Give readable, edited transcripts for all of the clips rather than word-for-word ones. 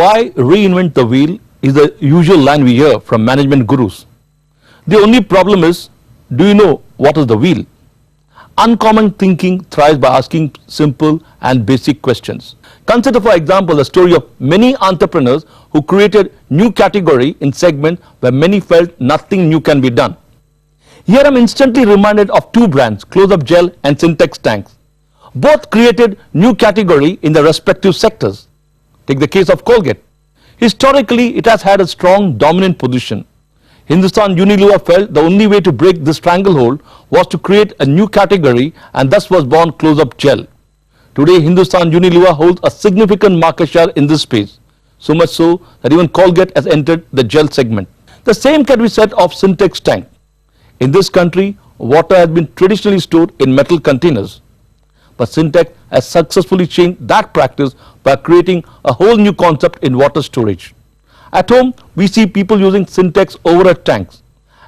Why reinvent the wheel is the usual line we hear from management gurus. The only problem is, do you know what is the wheel? Uncommon thinking thrives by asking simple and basic questions. Consider, for example, the story of many entrepreneurs who created new category in segment where many felt nothing new can be done. Here I am instantly reminded of two brands, Close-Up Gel and Syntex Tanks. Both created new category in their respective sectors. Take the case of Colgate. Historically, it has had a strong dominant position. Hindustan Unilever felt the only way to break this stranglehold was to create a new category, and thus was born Close-Up Gel. Today, Hindustan Unilever holds a significant market share in this space, so much so that even Colgate has entered the gel segment. The same can be said of Syntex Tank. In this country, water has been traditionally stored in metal containers, but Syntex has successfully changed that practice by creating a whole new concept in water storage. At home, we see people using Syntex overhead tanks,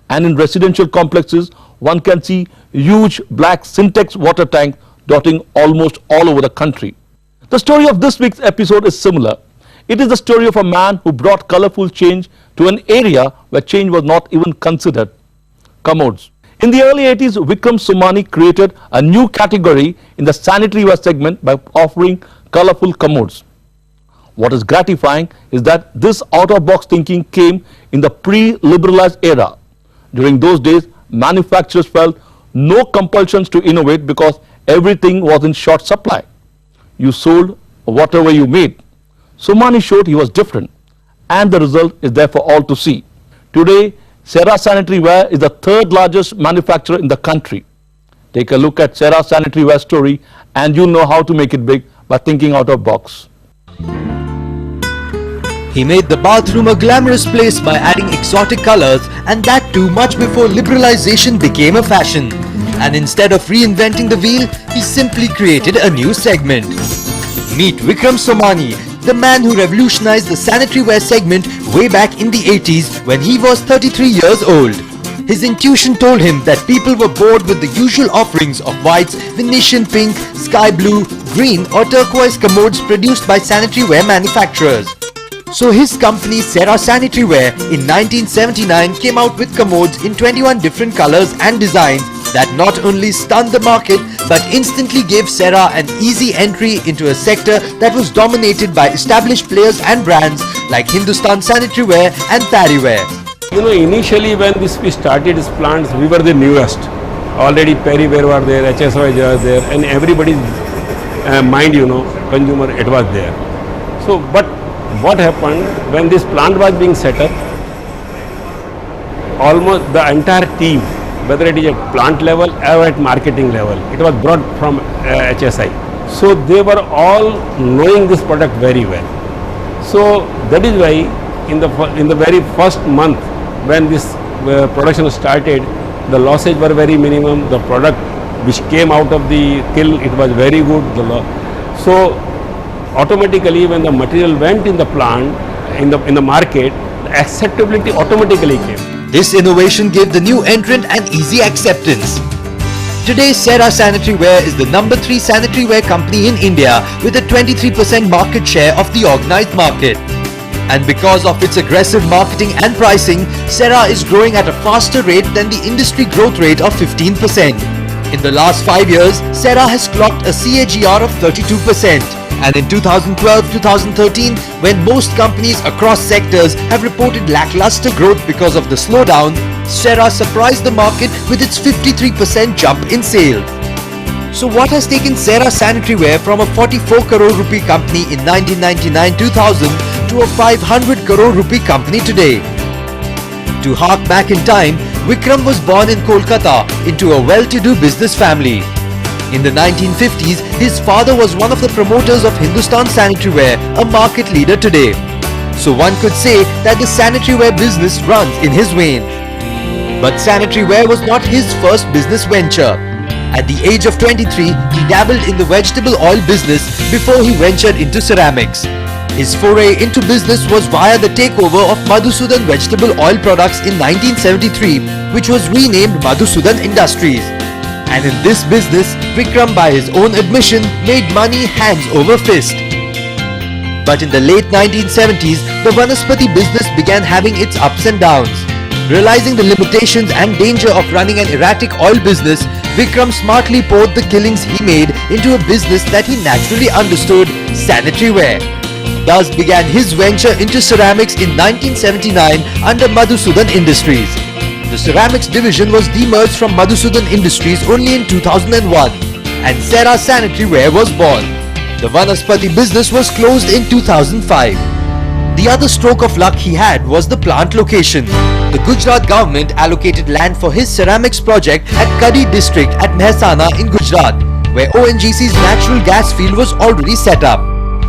and in residential complexes, one can see huge black Syntex water tanks dotting almost all over the country. The story of this week's episode is similar. It is the story of a man who brought colorful change to an area where change was not even considered: commodes. In the early 80s, Vikram Somany created a new category in the sanitaryware segment by offering colorful commodes. What is gratifying is that this out-of-box thinking came in the pre-liberalized era. During those days, manufacturers felt no compulsions to innovate because everything was in short supply. You sold whatever you made. Somany showed he was different, and the result is there for all to see. Today, Cera Sanitaryware is the third largest manufacturer in the country. Take a look at Cera Sanitaryware story and you'll know how to make it big by thinking out of box. He made the bathroom a glamorous place by adding exotic colors, and that too much before liberalization became a fashion. And instead of reinventing the wheel, he simply created a new segment. Meet Vikram Somany, the man who revolutionized the sanitaryware segment way back in the 80s when he was 33 years old. His intuition told him that people were bored with the usual offerings of whites, Venetian pink, sky blue, green or turquoise commodes produced by sanitaryware manufacturers. So his company Cera Sanitaryware in 1979 came out with commodes in 21 different colors and designs that not only stunned the market but instantly gave Cera an easy entry into a sector that was dominated by established players and brands like Hindustan Sanitaryware and Sanitaryware. You know, initially when we started these plants, we were the newest. Already Perriware were there, HSY was there, and everybody's mind, consumer, it was there. So, but what happened when this plant was being set up, almost the entire team, whether it is at plant level or at marketing level, it was brought from HSI. So they were all knowing this product very well. So that is why in the very first month when this production started, the losses were very minimum. The product which came out of the kiln, it was very good. So automatically when the material went in the plant, in the market, the acceptability automatically came. This innovation gave the new entrant an easy acceptance. Today, Cera Sanitaryware is the #3 sanitaryware company in India with a 23% market share of the organized market. And because of its aggressive marketing and pricing, Cera is growing at a faster rate than the industry growth rate of 15%. In the last 5 years, Cera has clocked a CAGR of 32%. And in 2012-2013, when most companies across sectors have reported lackluster growth because of the slowdown, Cera surprised the market with its 53% jump in sales. So what has taken Cera Sanitaryware from a 44 crore rupee company in 1999-2000 to a 500 crore rupee company today? To hark back in time, Vikram was born in Kolkata into a well-to-do business family. In the 1950s, his father was one of the promoters of Hindustan Sanitaryware, a market leader today. So one could say that the sanitaryware business runs in his vein. But sanitaryware was not his first business venture. At the age of 23, he dabbled in the vegetable oil business before he ventured into ceramics. His foray into business was via the takeover of Madhusudan Vegetable Oil Products in 1973, which was renamed Madhusudan Industries. And in this business, Vikram, by his own admission, made money hands over fist. But in the late 1970s, the Vanaspati business began having its ups and downs. Realizing the limitations and danger of running an erratic oil business, Vikram smartly poured the killings he made into a business that he naturally understood, sanitaryware. Thus began his venture into ceramics in 1979 under Madhusudan Industries. The ceramics division was demerged from Madhusudan Industries only in 2001 and Cera Sanitaryware was born. The Vanaspati business was closed in 2005. The other stroke of luck he had was the plant location. The Gujarat government allocated land for his ceramics project at Kadi district at Mehsana in Gujarat, where ONGC's natural gas field was already set up.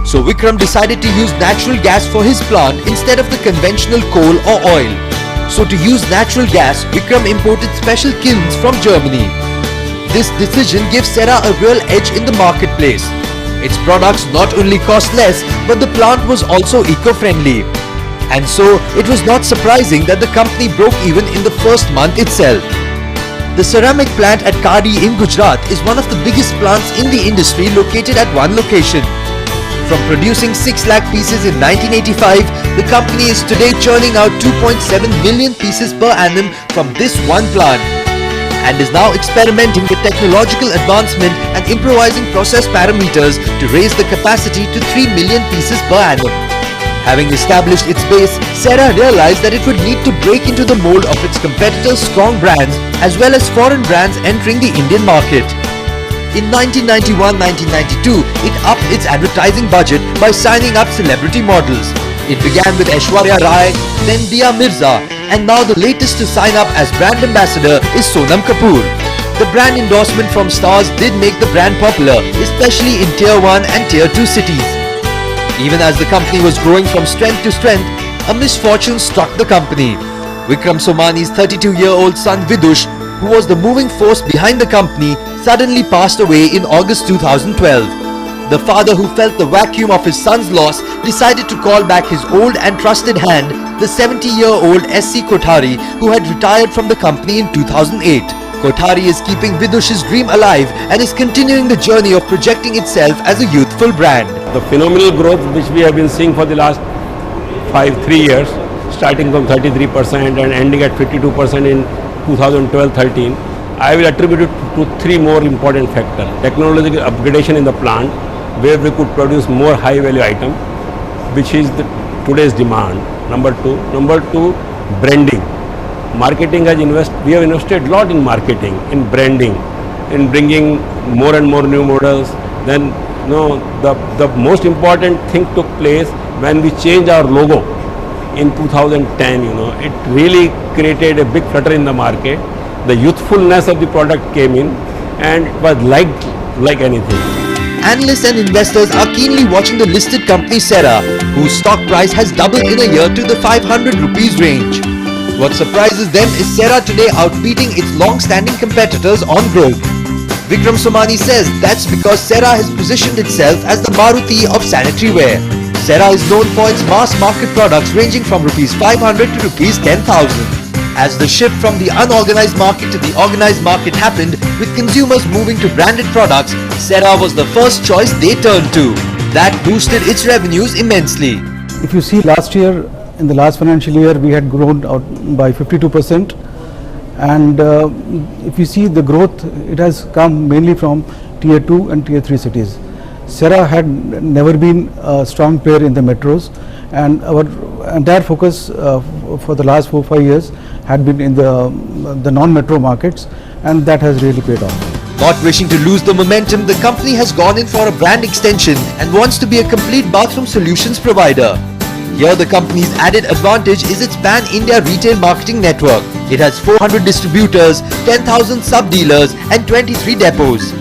So Vikram decided to use natural gas for his plant instead of the conventional coal or oil. So to use natural gas, Vikram imported special kilns from Germany. This decision gives Cera a real edge in the marketplace. Its products not only cost less, but the plant was also eco-friendly. And so, it was not surprising that the company broke even in the first month itself. The ceramic plant at Kadi in Gujarat is one of the biggest plants in the industry located at one location. From producing 6 lakh pieces in 1985, the company is today churning out 2.7 million pieces per annum from this one plant, and is now experimenting with technological advancement and improvising process parameters to raise the capacity to 3 million pieces per annum. Having established its base, Cera realized that it would need to break into the mold of its competitors' strong brands as well as foreign brands entering the Indian market. In 1991-1992, it upped its advertising budget by signing up celebrity models. It began with Aishwarya Rai, then Dia Mirza, and now the latest to sign up as brand ambassador is Sonam Kapoor. The brand endorsement from stars did make the brand popular, especially in Tier 1 and Tier 2 cities. Even as the company was growing from strength to strength, a misfortune struck the company. Vikram Somany's 32-year-old son Vidush, who was the moving force behind the company, suddenly passed away in August 2012. The father, who felt the vacuum of his son's loss, decided to call back his old and trusted hand, the 70-year-old S.C. Kothari, who had retired from the company in 2008. Kothari is keeping Vidush's dream alive and is continuing the journey of projecting itself as a youthful brand. The phenomenal growth which we have been seeing for the last 3 years, starting from 33% and ending at 52% in 2012-13, I will attribute it to 3 more important factors. Technological upgradation in the plant, where we could produce more high value item, which is today's demand. Number 2, branding. Marketing we have invested a lot in marketing, in branding, in bringing more and more new models. Then the most important thing took place when we changed our logo in 2010. It really created a big flutter in the market. The youthfulness of the product came in and it was liked like anything. Analysts and investors are keenly watching the listed company Cera, whose stock price has doubled in a year to the 500 rupees range. What surprises them is Cera today outbeating its long-standing competitors on growth. Vikram Somany says that's because Cera has positioned itself as the Maruti of sanitaryware. Cera is known for its mass market products ranging from Rs 500 to Rs 10,000. As the shift from the unorganized market to the organized market happened, with consumers moving to branded products, Cera was the first choice they turned to. That boosted its revenues immensely. If you see last year, in the last financial year, we had grown out by 52%. And if you see the growth, it has come mainly from Tier 2 and Tier 3 cities. Cera had never been a strong player in the metros, and our entire focus for the last 4-5 years had been in the non-metro markets, and that has really paid off. Not wishing to lose the momentum, the company has gone in for a brand extension and wants to be a complete bathroom solutions provider. Here the company's added advantage is its pan-India retail marketing network. It has 400 distributors, 10,000 sub-dealers and 23 depots.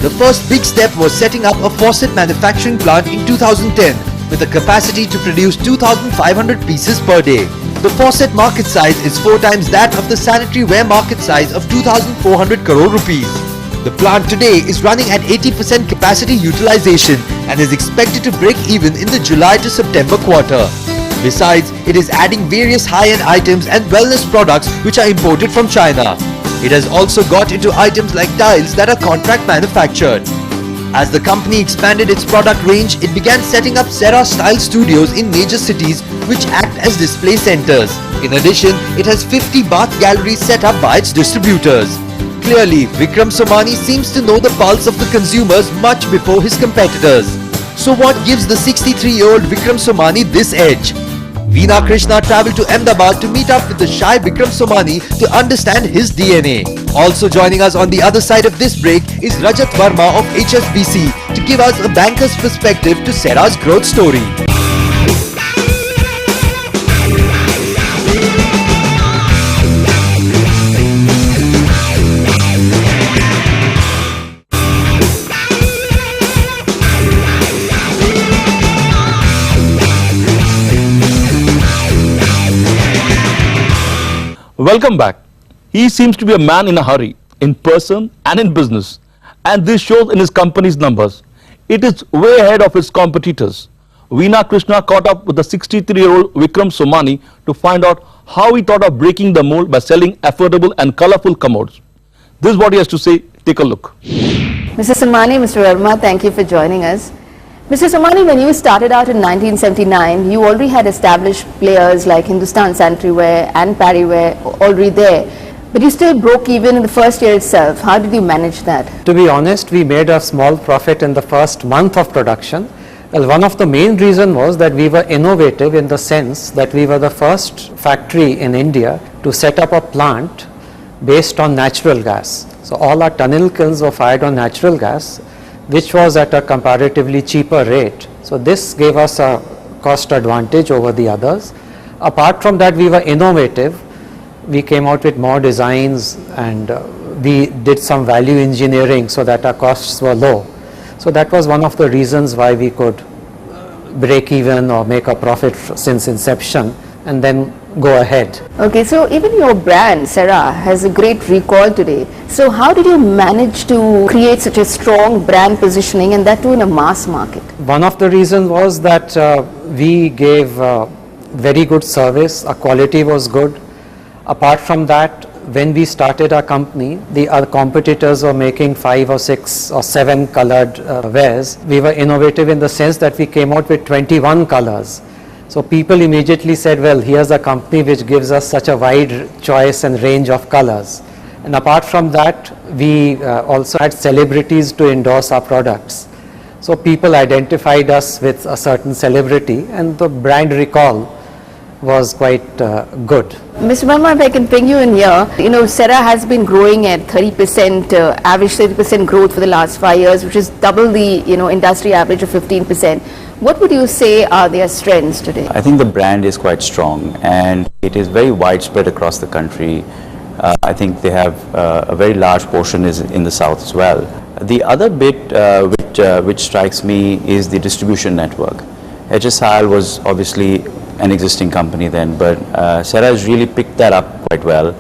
The first big step was setting up a faucet manufacturing plant in 2010 with a capacity to produce 2,500 pieces per day. The faucet market size is 4 times that of the sanitaryware market size of 2,400 crore rupees. The plant today is running at 80% capacity utilization and is expected to break even in the July to September quarter. Besides, it is adding various high-end items and wellness products which are imported from China. It has also got into items like tiles that are contract manufactured. As the company expanded its product range, it began setting up Cera-style studios in major cities which act as display centers. In addition, it has 50 bath galleries set up by its distributors. Clearly, Vikram Somany seems to know the pulse of the consumers much before his competitors. So what gives the 63-year-old Vikram Somany this edge? Veena Krishna travelled to Ahmedabad to meet up with the shy Vikram Somany to understand his DNA. Also joining us on the other side of this break is Rajat Verma of HSBC to give us a banker's perspective to Cera's growth story. Welcome back. He seems to be a man in a hurry, in person and in business. And this shows in his company's numbers. It is way ahead of its competitors. Veena Krishna caught up with the 63-year-old Vikram Somany to find out how he thought of breaking the mold by selling affordable and colorful commodes. This is what he has to say. Take a look. Mr. Somany, Mr. Verma, thank you for joining us. Mr. Somany, when you started out in 1979, you already had established players like Hindustan Sanitaryware and Parryware already there. But you still broke even in the first year itself. How did you manage that? To be honest, we made a small profit in the first month of production. Well, one of the main reasons was that we were innovative in the sense that we were the first factory in India to set up a plant based on natural gas. So all our tunnel kilns were fired on natural gas, which was at a comparatively cheaper rate. So this gave us a cost advantage over the others. Apart from that, we were innovative. We came out with more designs and we did some value engineering so that our costs were low. So that was one of the reasons why we could break even or make a profit since inception and then go ahead. Okay, so even your brand, Cera, has a great recall today. So how did you manage to create such a strong brand positioning and that too in a mass market? One of the reasons was that we gave very good service, our quality was good. Apart from that, when we started our company, our competitors were making 5 or 6 or 7 colored wares. We were innovative in the sense that we came out with 21 colors. So people immediately said, well, here's a company which gives us such a wide choice and range of colors. And apart from that, we also had celebrities to endorse our products. So people identified us with a certain celebrity and the brand recall was quite good. Mr. Verma, if I can bring you in here, you know, Cera has been growing at 30%, average 30% growth for the last 5 years, which is double the, industry average of 15%. What would you say are their strengths today? I think the brand is quite strong and it is very widespread across the country. I think they have a very large portion is in the south as well. The other bit which strikes me is the distribution network. HSIL was obviously an existing company then, but Cera has really picked that up quite well.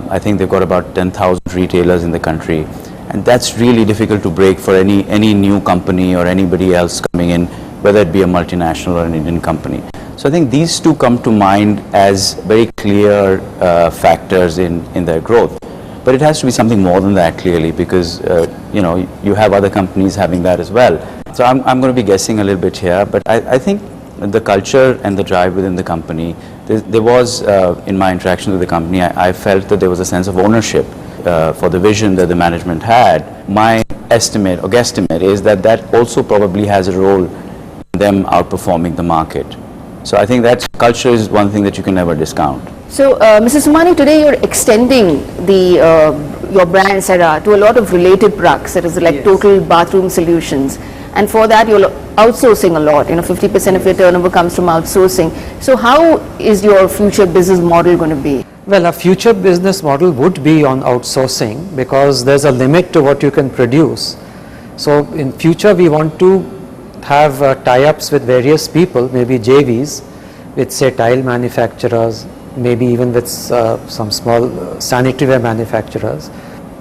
I think they've got about 10,000 retailers in the country, and that's really difficult to break for any new company or anybody else coming in, whether it be a multinational or an Indian company. So I think these two come to mind as very clear factors in their growth. But it has to be something more than that, clearly, because you have other companies having that as well. So I'm going to be guessing a little bit here, but I think the culture and the drive within the company, there was, in my interaction with the company, I felt that there was a sense of ownership for the vision that the management had. My estimate or guesstimate is that also probably has a role in them outperforming the market. So I think that culture is one thing that you can never discount. So, Mr. Somany, today you're extending your brand Cera to a lot of related products, that is like total bathroom solutions. And for that, you're outsourcing a lot. 50% of your turnover comes from outsourcing. So how is your future business model going to be? Well, a future business model would be on outsourcing because there's a limit to what you can produce. So in future, we want to have tie-ups with various people, maybe JVs, with say tile manufacturers, maybe even with some small sanitaryware manufacturers.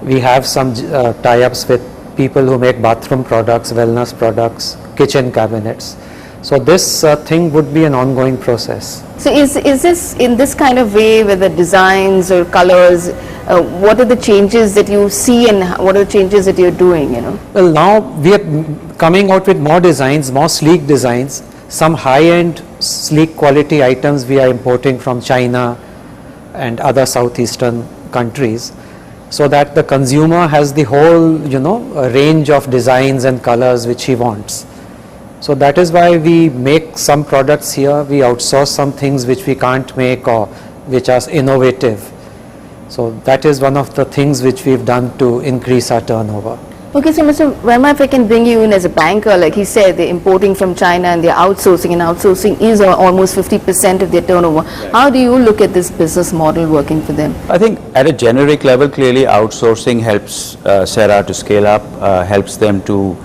We have some tie-ups with people who make bathroom products, wellness products, kitchen cabinets. So this thing would be an ongoing process. So is this in this kind of way with the designs or colors, What are the changes that you see and what are the changes that you're doing, you know? Well, now we are coming out with more designs, more sleek designs, some high-end sleek quality items we are importing from China and other southeastern countries, so that the consumer has the whole, you know, range of designs and colors which he wants. So that is why we make some products here, we outsource some things which we can't make or which are innovative. So that is one of the things which we've done to increase our turnover. Okay, so Mr. Verma, if I can bring you in as a banker, like he said, they're importing from China and they're outsourcing, and outsourcing is almost 50% of their turnover. Right. How do you look at this business model working for them? I think at a generic level, clearly outsourcing helps Cera to scale up, helps them to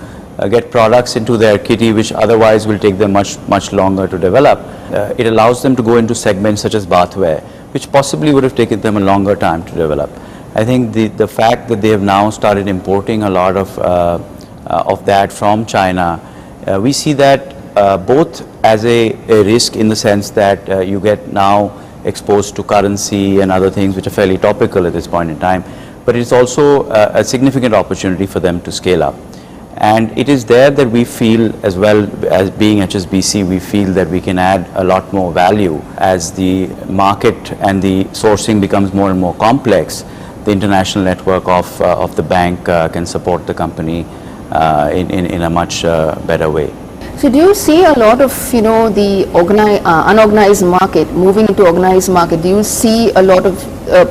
get products into their kitty which otherwise will take them much longer to develop. It allows them to go into segments such as bathware, which possibly would have taken them a longer time to develop. I think the fact that they have now started importing a lot of that from China, we see that both as a risk in the sense that you get now exposed to currency and other things which are fairly topical at this point in time, but it's also a significant opportunity for them to scale up. And it is there that we feel, as well as being HSBC, we feel that we can add a lot more value as the market and the sourcing becomes more and more complex. The international network of the bank can support the company in a much better way. So do you see a lot of, you know, the unorganized market moving into organized market? Do you see a lot of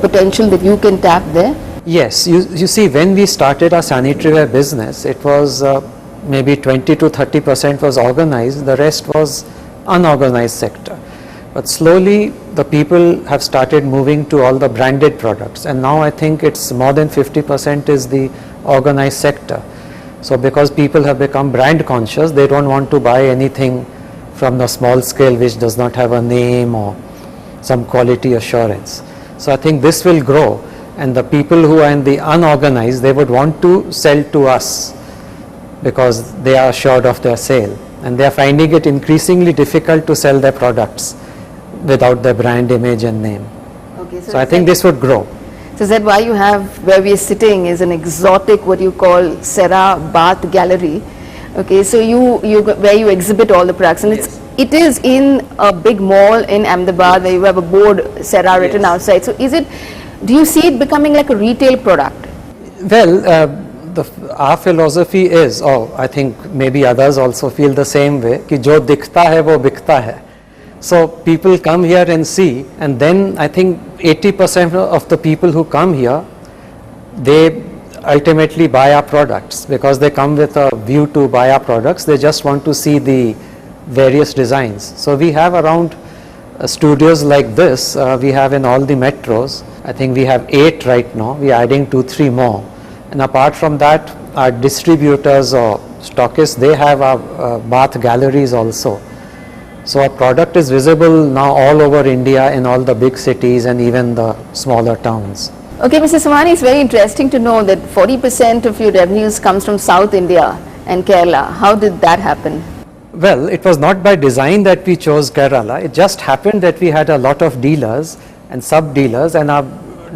potential that you can tap there? Yes, you see, when we started our sanitaryware business, it was maybe 20 to 30% was organized, the rest was unorganized sector. But slowly the people have started moving to all the branded products, and now I think it's more than 50% is the organized sector. So because people have become brand conscious, they don't want to buy anything from the small scale which does not have a name or some quality assurance. So I think this will grow, and the people who are in the unorganized, they would want to sell to us because they are assured of their sale, and they are finding it increasingly difficult to sell their products without their brand image and name. Okay, so I think this would grow. So is that why you have, where we are sitting is an exotic, what you call Cera Bath Gallery. Okay, so where you exhibit all the products, and it is in a big mall in Ahmedabad where you have a board Cera written outside. So do you see it becoming like a retail product? Well, our philosophy is, I think maybe others also feel the same way, कि जो दिखता है वो बिकता है. So people come here and see, and then I think 80% of the people who come here, they ultimately buy our products because they come with a view to buy our products. They just want to see the various designs. So we have around studios like this, we have in all the metros. I think we have 8 right now. We are adding 2-3 more. And apart from that, our distributors or stockists, they have our bath galleries also. So our product is visible now all over India in all the big cities and even the smaller towns. Okay, Mr. Somany, it's very interesting to know that 40% of your revenues comes from South India and Kerala. How did that happen? Well, it was not by design that we chose Kerala. It just happened that we had a lot of dealers and sub-dealers, and our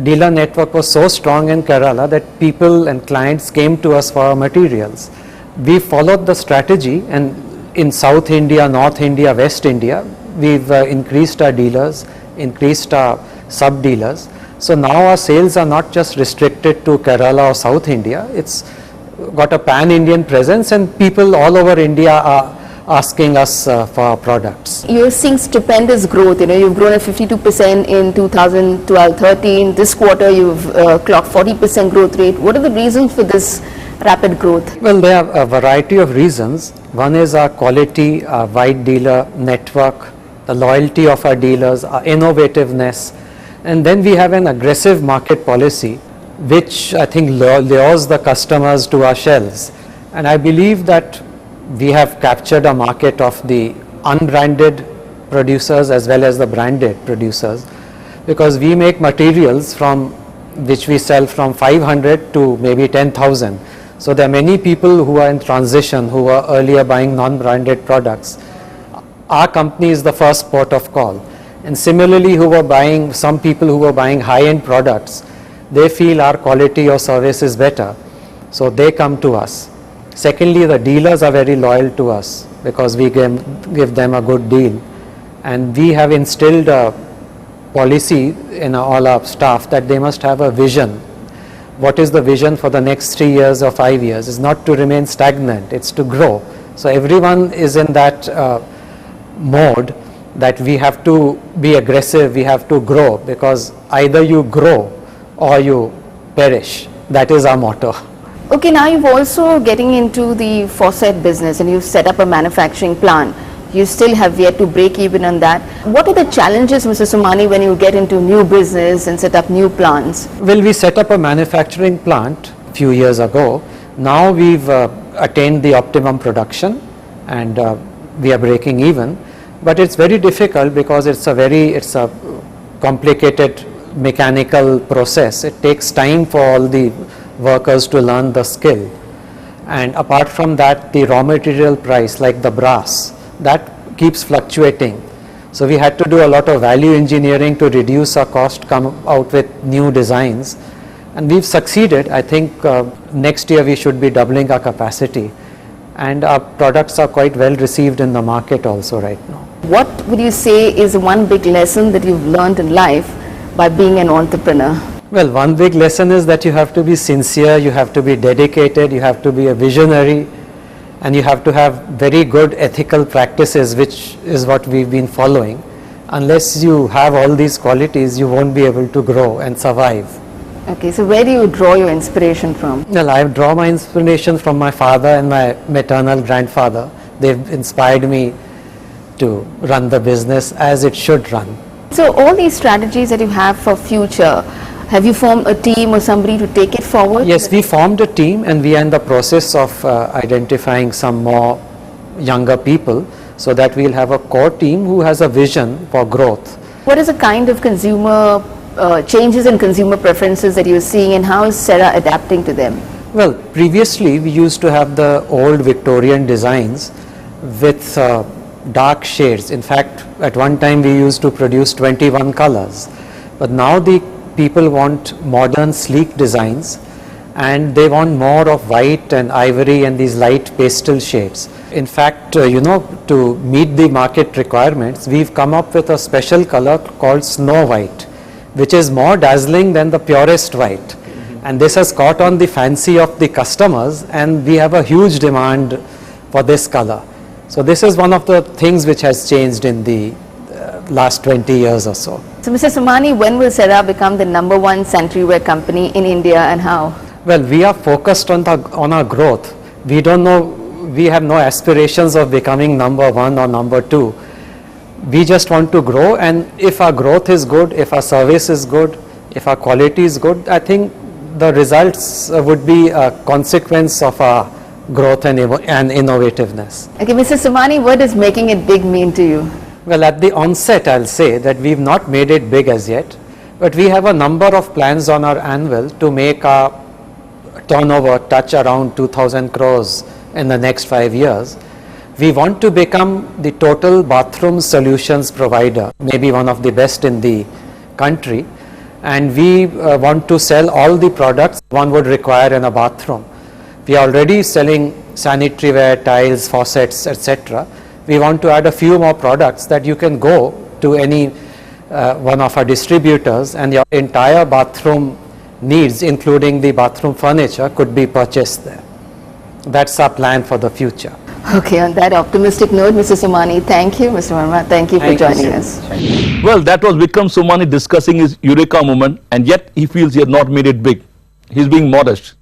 dealer network was so strong in Kerala that people and clients came to us for our materials. We followed the strategy, and in South India, North India, West India, we've increased our dealers, increased our sub-dealers. So now our sales are not just restricted to Kerala or South India. It's got a pan-Indian presence, and people all over India are asking us for our products. You're seeing stupendous growth. You know, you've grown at 52% in 2012-13. This quarter, you've clocked 40% growth rate. What are the reasons for this rapid growth? Well, there are a variety of reasons. One is our quality, our wide dealer network, the loyalty of our dealers, our innovativeness, and then we have an aggressive market policy which I think lures the customers to our shelves. And I believe that we have captured a market of the unbranded producers as well as the branded producers, because we make materials from which we sell from 500 to maybe 10,000. So there are many people who are in transition, who were earlier buying non-branded products. Our company is the first port of call. And similarly, some people who were buying high-end products, they feel our quality or service is better, so they come to us. Secondly, the dealers are very loyal to us because we give them a good deal, and we have instilled a policy in all our staff that they must have a vision. What is the vision for the next 3 years or 5 years? It's not to remain stagnant, it's to grow. So everyone is in that mode that we have to be aggressive, we have to grow, because either you grow or you perish. That is our motto. Okay, now you've also getting into the faucet business and you've set up a manufacturing plant. You still have yet to break even on that. What are the challenges, Mr. Somany, when you get into new business and set up new plants? Well, we set up a manufacturing plant a few years ago. Now we've attained the optimum production and we are breaking even. But it's very difficult because it's a complicated mechanical process. It takes time for all the workers to learn the skill. And apart from that, the raw material price, like the brass, that keeps fluctuating. So we had to do a lot of value engineering to reduce our cost, come out with new designs, and we've succeeded. I think next year we should be doubling our capacity, and our products are quite well received in the market also right now. What would you say is one big lesson that you've learned in life by being an entrepreneur? Well, one big lesson is that you have to be sincere, you have to be dedicated, you have to be a visionary, and you have to have very good ethical practices, which is what we've been following. Unless you have all these qualities, you won't be able to grow and survive. Okay, so where do you draw your inspiration from? Well, I draw my inspiration from my father and my maternal grandfather. They've inspired me to run the business as it should run. So all these strategies that you have for future, have you formed a team or somebody to take it forward? Yes, we formed a team and we are in the process of identifying some more younger people so that we'll have a core team who has a vision for growth. What is the kind of consumer changes in consumer preferences that you're seeing, and how is Cera adapting to them? Well, previously we used to have the old Victorian designs with dark shades. In fact, at one time we used to produce 21 colors, but now the people want modern sleek designs and they want more of white and ivory and these light pastel shades. In fact, to meet the market requirements, we've come up with a special color called Snow White, which is more dazzling than the purest white. And this has caught on the fancy of the customers, and we have a huge demand for this color. So this is one of the things which has changed in the last 20 years or so. So Mr. Somany, when will Cera become the #1 sanitaryware company in India, and how? Well, we are focused on our growth. We don't know, we have no aspirations of becoming #1 or #2. We just want to grow, and if our growth is good, if our service is good, if our quality is good, I think the results would be a consequence of our growth and innovativeness. Okay, Mr. Somany, what does making it big mean to you? Well, at the onset, I'll say that we've not made it big as yet, but we have a number of plans on our anvil to make our turnover touch around 2,000 crores in the next 5 years. We want to become the total bathroom solutions provider, maybe one of the best in the country, and we want to sell all the products one would require in a bathroom. We are already selling sanitaryware, tiles, faucets, etc. We want to add a few more products that you can go to any one of our distributors and your entire bathroom needs, including the bathroom furniture, could be purchased there. That's our plan for the future. Okay, on that optimistic note, Mr. Somany, thank you. Mr. Verma, thank you for joining us. Well, that was Vikram Somany discussing his Eureka moment, and yet he feels he has not made it big. He's being modest.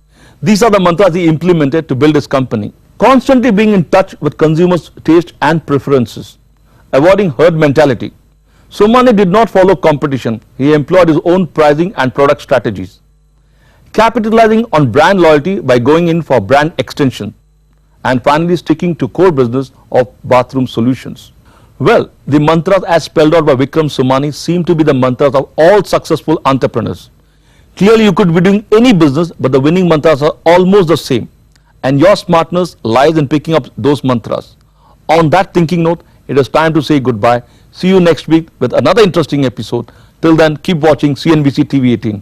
These are the mantras he implemented to build his company. Constantly being in touch with consumers' taste and preferences, avoiding herd mentality. Somany did not follow competition. He employed his own pricing and product strategies, capitalizing on brand loyalty by going in for brand extension, and finally sticking to core business of bathroom solutions. Well, the mantras as spelled out by Vikram Somany seem to be the mantras of all successful entrepreneurs. Clearly you could be doing any business, but the winning mantras are almost the same, and your smartness lies in picking up those mantras. On that thinking note, it is time to say goodbye. See you next week with another interesting episode. Till then, keep watching CNBC TV18.